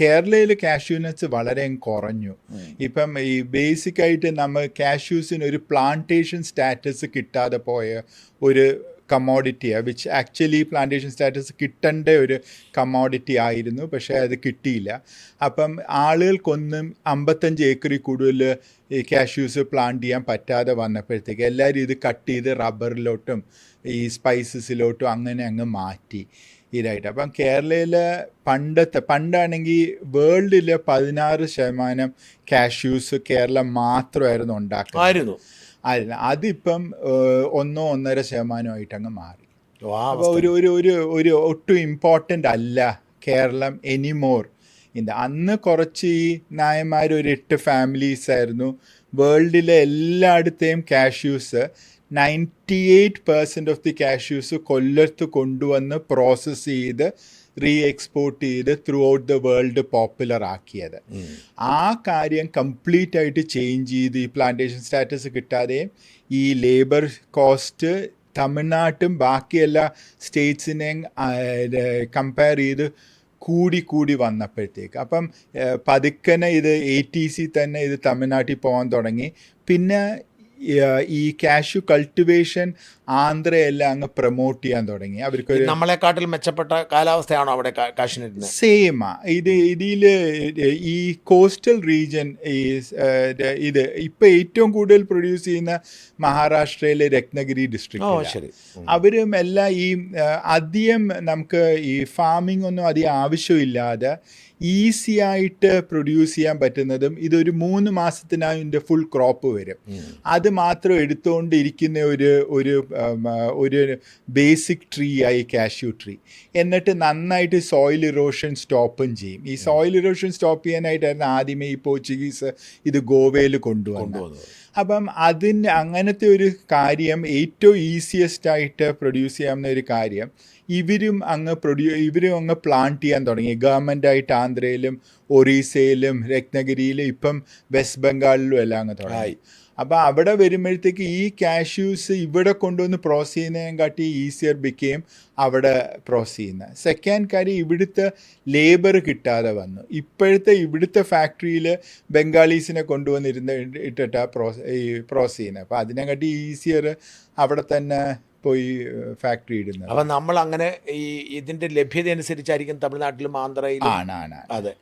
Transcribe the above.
കേരളയിൽ cashew nuts വളരെ കുറഞ്ഞു. ഇപ്പം ഈ ബേസിക്കായിട്ട് നമ്മൾ കാഷ്യൂസിന് ഒരു പ്ലാന്റേഷൻ സ്റ്റാറ്റസ് കിട്ടാതെ പോയ ഒരു കമ്മോഡിറ്റിയാണ്, വിച്ച് ആക്ച്വലി പ്ലാന്റേഷൻ സ്റ്റാറ്റസ് കിട്ടേണ്ട ഒരു കമ്മോഡിറ്റി ആയിരുന്നു, പക്ഷേ അത് കിട്ടിയില്ല. അപ്പം ആളുകൾക്കൊന്നും 55 ഏക്കറിൽ കൂടുതൽ ഈ കാഷ്യൂസ് പ്ലാന്റ് ചെയ്യാൻ പറ്റാതെ വന്നപ്പോഴത്തേക്ക് എല്ലാവരും ഇത് കട്ട് ചെയ്ത് റബ്ബറിലോട്ടും ഈ സ്പൈസസിലോട്ടും അങ്ങനെ അങ്ങ് മാറ്റി ഇതായിട്ട്. അപ്പം കേരളയിൽ പണ്ടാണെങ്കിൽ വേൾഡിൽ 16% കാഷ്യൂസ് കേരളം മാത്രമായിരുന്നു ഉണ്ടാക്കുന്നത്. അതിപ്പം 1-1.5% അങ്ങ് മാറി. അപ്പോൾ ഒരു ഒട്ടും ഇമ്പോർട്ടൻ്റ് അല്ല കേരളം എനിമോർ. അന്ന് കുറച്ച് ഈ നായന്മാർ ഒരു 8 ഫാമിലീസ് ആയിരുന്നു. വേൾഡിലെ എല്ലായിടത്തെയും കാഷ്യൂസ് 98% ഓഫ് ദി കാഷ്യൂസ് കൊല്ലത്ത് കൊണ്ടുവന്ന് പ്രോസസ്സ് ചെയ്ത് എക്സ്പോർട്ട് ചെയ്ത് through out the world popular ആക്കിയത്. ആ കാര്യം കംപ്ലീറ്റ് ആയിട്ട് ചേഞ്ച് ചെയ്ത് ഈ പ്ലാന്റേഷൻ സ്റ്റാറ്റസ് കിട്ടാതെയും ഈ ലേബർ കോസ്റ്റ് തമിഴ്നാട്ടും ബാക്കി എല്ലാ സ്റ്റേറ്റ്സിനെയും കമ്പയർ ചെയ്ത് കൂടി വന്നപ്പോഴത്തേക്ക് അപ്പം പതുക്കനെ ഇത് ATC തന്നെ ഇത് തമിഴ്നാട്ടിൽ പോകാൻ തുടങ്ങി. പിന്നെ ഈ കാഷ്യൂ കൾട്ടിവേഷൻ ആന്ധ്രയെല്ലാം അങ്ങ് പ്രൊമോട്ട് ചെയ്യാൻ തുടങ്ങി. അവർക്ക് നമ്മളെക്കാട്ടിൽ മെച്ചപ്പെട്ട കാലാവസ്ഥയാണോ അവിടെ കാഷ്യൂനട്ടിന്? സെയിമാ. ഇതിൽ ഈ കോസ്റ്റൽ റീജിയൻ ഇത് ഇപ്പം ഏറ്റവും കൂടുതൽ പ്രൊഡ്യൂസ് ചെയ്യുന്ന മഹാരാഷ്ട്രയിലെ രത്നഗിരി ഡിസ്ട്രിക്റ്റ്. അവരും എല്ലാം ഈ അധികം നമുക്ക് ഈ ഫാമിംഗ് ഒന്നും അധികം ആവശ്യമില്ലാതെ ഈസി ആയിട്ട് പ്രൊഡ്യൂസ് ചെയ്യാൻ പറ്റുന്നതും ഇതൊരു 3 മാസത്തിനായി ഇതിൻ്റെ ഫുൾ ക്രോപ്പ് വരും. അത് മാത്രം എടുത്തുകൊണ്ടിരിക്കുന്ന ഒരു ബേസിക് ട്രീ ആയി കാഷ്യൂ ട്രീ. എന്നിട്ട് നന്നായിട്ട് സോയിൽ ഇറോഷൻ സ്റ്റോപ്പും ചെയ്യും. ഈ സോയിൽ ഇറോഷൻ സ്റ്റോപ്പ് ചെയ്യാനായിട്ടായിരുന്നു ആദ്യമേ ഈ പോർച്ചുഗീസ് ഇത് ഗോവയിൽ കൊണ്ടുവന്നത്. അപ്പം അങ്ങനത്തെ ഒരു കാര്യം ഏറ്റവും ഈസിയസ്റ്റ് ആയിട്ട് പ്രൊഡ്യൂസ് ചെയ്യാവുന്ന ഒരു കാര്യം ഇവരും അങ്ങ് പ്ലാന്റ് ചെയ്യാൻ തുടങ്ങി. ഗവൺമെൻറ്റായിട്ട് ആന്ധ്രയിലും ഒറീസയിലും രത്നഗിരിയിലും ഇപ്പം വെസ്റ്റ് ബംഗാളിലും എല്ലാം അങ്ങ് തുടങ്ങി. അപ്പോൾ അവിടെ വരുമ്പോഴത്തേക്ക് ഈ കാഷ്യൂസ് ഇവിടെ കൊണ്ടുവന്ന് പ്രോസസ് ചെയ്യുന്നതിനെ കാട്ടി ഈസിയർ ബിക്കെയും അവിടെ പ്രോസസ് ചെയ്യുന്നത്. സെക്കൻഡ് കാര്യം, ഇവിടുത്തെ ലേബർ കിട്ടാതെ വന്നു. ഇവിടുത്തെ ഫാക്ടറിയിൽ ബംഗാളീസിനെ ഇട്ടിട്ടാണ് പ്രോസസ് ചെയ്യുന്നത്. അപ്പോൾ അതിനെക്കാട്ടി ഈസിയർ അവിടെ തന്നെ പോയി ഫാക്ടറി ഇടുന്നത്. അപ്പം നമ്മൾ അങ്ങനെ ഈ ഇതിൻ്റെ ലഭ്യത അനുസരിച്ചായിരിക്കും തമിഴ്നാട്ടിലും ആന്ധ്രയിലും. ആണ്. അതെ.